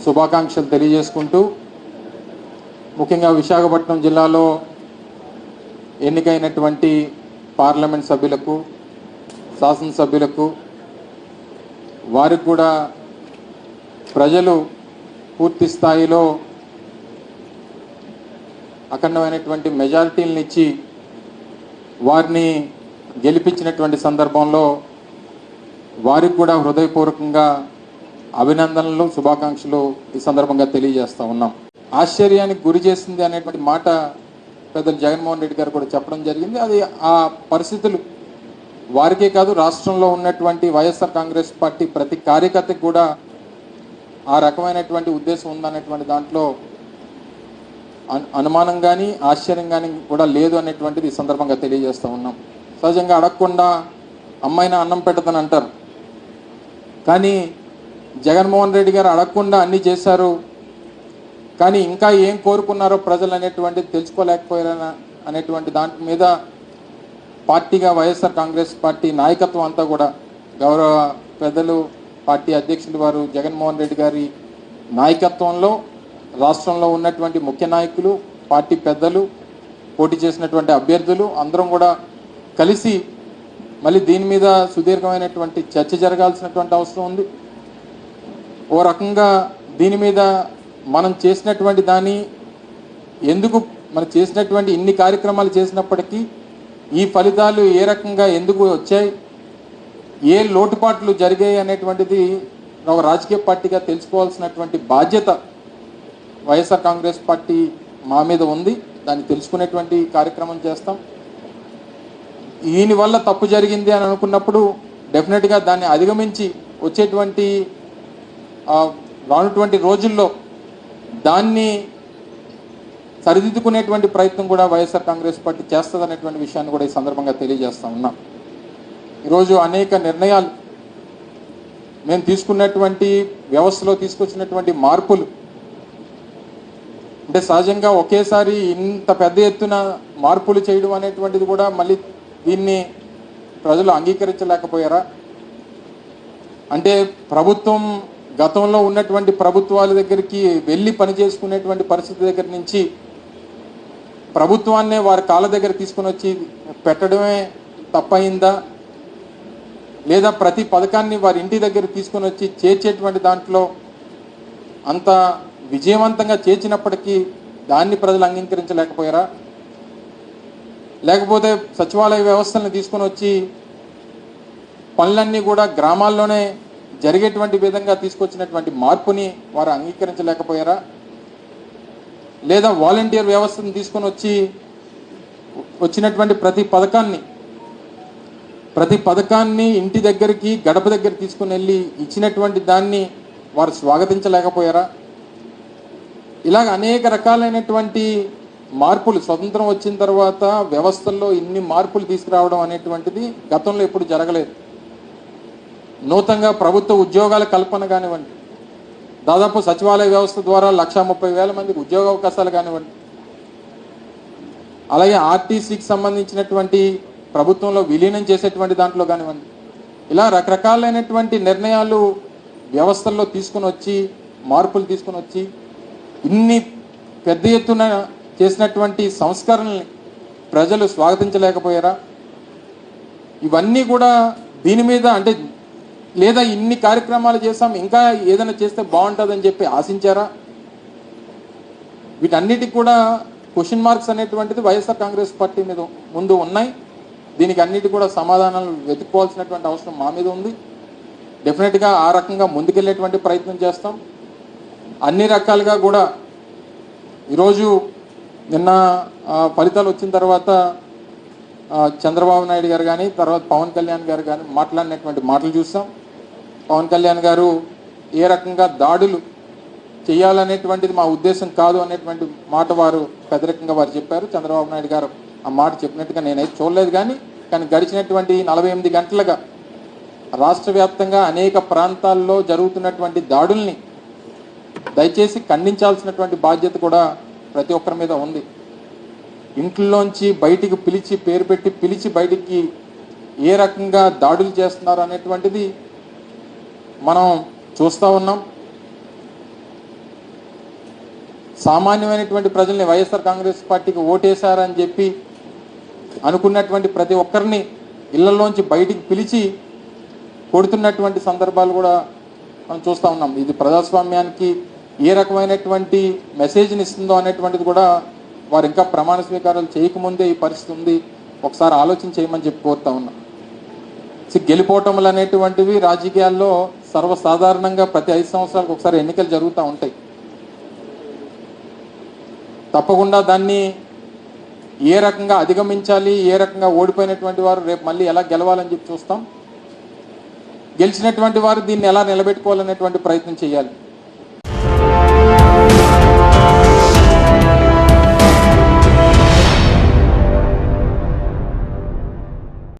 శుభాకాంక్షలు తెలియజేసుకుంటూ, ముఖ్యంగా విశాఖపట్నం జిల్లాలో ఎన్నికైనటువంటి పార్లమెంట్ సభ్యులకు, శాసనసభ్యులకు, వారికి కూడా ప్రజలు పూర్తి స్థాయిలో అఖండమైనటువంటి మెజారిటీలను ఇచ్చి వారిని గెలిపించినటువంటి సందర్భంలో వారికి కూడా హృదయపూర్వకంగా అభినందనలు, శుభాకాంక్షలు ఈ సందర్భంగా తెలియజేస్తూ ఉన్నాం. ఆశ్చర్యానికి గురి చేసింది అనేటువంటి మాట పెద్దలు జగన్మోహన్ రెడ్డి గారు కూడా చెప్పడం జరిగింది. అది ఆ పరిస్థితులు వారికే కాదు, రాష్ట్రంలో ఉన్నటువంటి వైఎస్ఆర్ కాంగ్రెస్ పార్టీ ప్రతి కార్యకర్తకు కూడా ఆ రకమైనటువంటి ఉద్దేశం ఉందనేటువంటి దాంట్లో అనుమానం కానీ ఆశ్చర్యం కానీ కూడా లేదు అనేటువంటిది ఈ సందర్భంగా తెలియజేస్తూ ఉన్నాం. సహజంగా అడగకుండా అమ్మాయినా అన్నం పెట్టదని అంటారు, కానీ జగన్మోహన్ రెడ్డి గారు అడగకుండా అన్నీ చేశారు. కానీ ఇంకా ఏం కోరుకున్నారో ప్రజలు అనేటువంటిది తెలుసుకోలేకపోయారని అనేటువంటి దాని మీద పార్టీగా వైఎస్ఆర్ కాంగ్రెస్ పార్టీ నాయకత్వం అంతా కూడా గౌరవ పెద్దలు పార్టీ అధ్యక్షులు వారు జగన్మోహన్ రెడ్డి గారి నాయకత్వంలో రాష్ట్రంలో ఉన్నటువంటి ముఖ్య నాయకులు, పార్టీ పెద్దలు, పోటీ చేసినటువంటి అభ్యర్థులు అందరం కూడా కలిసి మళ్ళీ దీని మీద సుదీర్ఘమైనటువంటి చర్చ జరగాల్సినటువంటి అవసరం ఉంది. ఓ రకంగా దీని మీద మనం చేసినటువంటి దాన్ని ఎందుకు మనం చేసినటువంటి ఇన్ని కార్యక్రమాలు చేసినప్పటికీ ఈ ఫలితాలు ఏ రకంగా ఎందుకు వచ్చాయి, ఏ లోటుపాట్లు జరిగాయి అనేటువంటిది ఒక రాజకీయ పార్టీగా తెలుసుకోవాల్సినటువంటి బాధ్యత వైఎస్ఆర్ కాంగ్రెస్ పార్టీ మా మీద ఉంది. దాన్ని తెలుసుకునేటువంటి కార్యక్రమం చేస్తాం. ఈయన వల్ల తప్పు జరిగింది అని అనుకున్నప్పుడు డెఫినెట్గా దాన్ని అధిగమించి వచ్చేటువంటి రానుటువంటి రోజుల్లో దాన్ని సరిదిద్దుకునేటువంటి ప్రయత్నం కూడా వైఎస్ఆర్ కాంగ్రెస్ పార్టీ చేస్తుందనేటువంటి విషయాన్ని కూడా ఈ సందర్భంగా తెలియజేస్తా ఉన్నాం. ఈరోజు అనేక నిర్ణయాలు మేము తీసుకున్నటువంటి వ్యవస్థలో తీసుకొచ్చినటువంటి మార్పులు అంటే సహజంగా ఒకేసారి ఇంత పెద్ద ఎత్తున మార్పులు చేయడం అనేటువంటిది కూడా మళ్ళీ దీన్ని ప్రజలు అంగీకరించలేకపోయారా? అంటే ప్రభుత్వం గతంలో ఉన్నటువంటి ప్రభుత్వాల దగ్గరికి వెళ్ళి పనిచేసుకునేటువంటి పరిస్థితి దగ్గర నుంచి ప్రభుత్వాన్నే వారి కాళ్ళ దగ్గర తీసుకుని వచ్చి పెట్టడమే తప్పయిందా, లేదా ప్రతి పథకాన్ని వారి ఇంటి దగ్గర తీసుకుని వచ్చి చేర్చేటువంటి దాంట్లో అంత విజయవంతంగా చేర్చినప్పటికీ దాన్ని ప్రజలు అంగీకరించలేకపోయారా? లేకపోతే సచివాలయ వ్యవస్థలను తీసుకొని వచ్చి పనులన్నీ కూడా గ్రామాల్లోనే జరిగేటువంటి విధంగా తీసుకొచ్చినటువంటి మార్పుని వారు అంగీకరించలేకపోయారా? లేదా వాలంటీర్ వ్యవస్థను తీసుకొని వచ్చి వచ్చినటువంటి ప్రతి పథకాన్ని ఇంటి దగ్గరికి గడప దగ్గర తీసుకుని వెళ్ళి ఇచ్చినటువంటి దాన్ని వారు స్వాగతించలేకపోయారా? ఇలాగ అనేక రకాలైనటువంటి మార్పులు స్వతంత్రం వచ్చిన తర్వాత వ్యవస్థల్లో ఇన్ని మార్పులు తీసుకురావడం అనేటువంటిది గతంలో ఎప్పుడు జరగలేదు. నూతనంగా ప్రభుత్వ ఉద్యోగాల కల్పన కానివ్వండి, దాదాపు సచివాలయ వ్యవస్థ ద్వారా 1,30,000 మందికి ఉద్యోగ అవకాశాలు కానివ్వండి, అలాగే ఆర్టీసీకి సంబంధించినటువంటి ప్రభుత్వంలో విలీనం చేసేటువంటి దాంట్లో కానివ్వండి, ఇలా రకరకాలైనటువంటి నిర్ణయాలు వ్యవస్థల్లో తీసుకుని వచ్చి మార్పులు తీసుకుని వచ్చి ఇన్ని పెద్ద ఎత్తున చేసినటువంటి సంస్కరణల్ని ప్రజలు స్వాగతించలేకపోయారా? ఇవన్నీ కూడా దీని మీద అంటే లేదా ఇన్ని కార్యక్రమాలు చేసాం ఇంకా ఏదైనా చేస్తే బాగుంటుందని చెప్పి ఆశించారా? వీటన్నిటికి కూడా క్వశ్చన్ మార్క్స్ అనేటువంటిది వైఎస్ఆర్ కాంగ్రెస్ పార్టీ మీద ముందు ఉన్నాయి. దీనికి అన్నిటి కూడా సమాధానాలు వెతుక్కోవాల్సినటువంటి అవసరం మా మీద ఉంది. డెఫినెట్గా ఆ రకంగా ముందుకెళ్ళేటువంటి ప్రయత్నం చేస్తాం. అన్ని రకాలుగా కూడా ఈరోజు నిన్న ఫలితాలు వచ్చిన తర్వాత చంద్రబాబు నాయుడు గారు కానీ తర్వాత పవన్ కళ్యాణ్ గారు కానీ మాట్లాడినటువంటి మాటలు చూసాం. పవన్ కళ్యాణ్ గారు ఏ రకంగా దాడులు చేయాలనేటువంటిది మా ఉద్దేశం కాదు అనేటువంటి మాట వారు పెద్దరికంగా వారు చెప్పారు. చంద్రబాబు నాయుడు గారు ఆ మాట చెప్పినట్టుగా నేనైతే చూడలేదు. కానీ గడిచినటువంటి 48 గంటలుగా రాష్ట్ర వ్యాప్తంగా అనేక ప్రాంతాల్లో జరుగుతున్నటువంటి దాడుల్ని దయచేసి ఖండించాల్సినటువంటి బాధ్యత కూడా ప్రతి ఒక్కరి మీద ఉంది. ఇంట్లోంచి బయటికి పిలిచి పేరు పెట్టి పిలిచి బయటికి ఏ రకంగా దాడులు చేస్తున్నారు అనేటువంటిది మనం చూస్తూ ఉన్నాం. సామాన్యమైనటువంటి ప్రజల్ని వైఎస్ఆర్ కాంగ్రెస్ పార్టీకి ఓటేశారని చెప్పి అనుకున్నటువంటి ప్రతి ఒక్కరిని ఇళ్లలోంచి బయటికి పిలిచి కొడుతున్నటువంటి సందర్భాలు కూడా మనం చూస్తూ ఉన్నాం. ఇది ప్రజాస్వామ్యానికి ఏ రకమైనటువంటి మెసేజ్ని ఇస్తుందో అనేటువంటిది కూడా వారు ఇంకా ప్రమాణ స్వీకారాలు చేయకముందే ఈ పరిస్థితి ఉంది, ఒకసారి ఆలోచన చేయమని చెప్పి కోరుతా ఉన్నాం. గెలిపోవటములు అనేటువంటివి రాజకీయాల్లో సర్వసాధారణంగా ప్రతి 5 సంవత్సరాలకు ఒకసారి ఎన్నికలు జరుగుతూ ఉంటాయి. తప్పకుండా దాన్ని ఏ రకంగా అధిగమించాలి, ఏ రకంగా ఓడిపోయినటువంటి వారు రేపు మళ్ళీ ఎలా గెలవాలని చెప్పి చూస్తాం. గెలిచినటువంటి వారు దీన్ని ఎలా నిలబెట్టుకోవాలనేటువంటి ప్రయత్నం చేయాలి.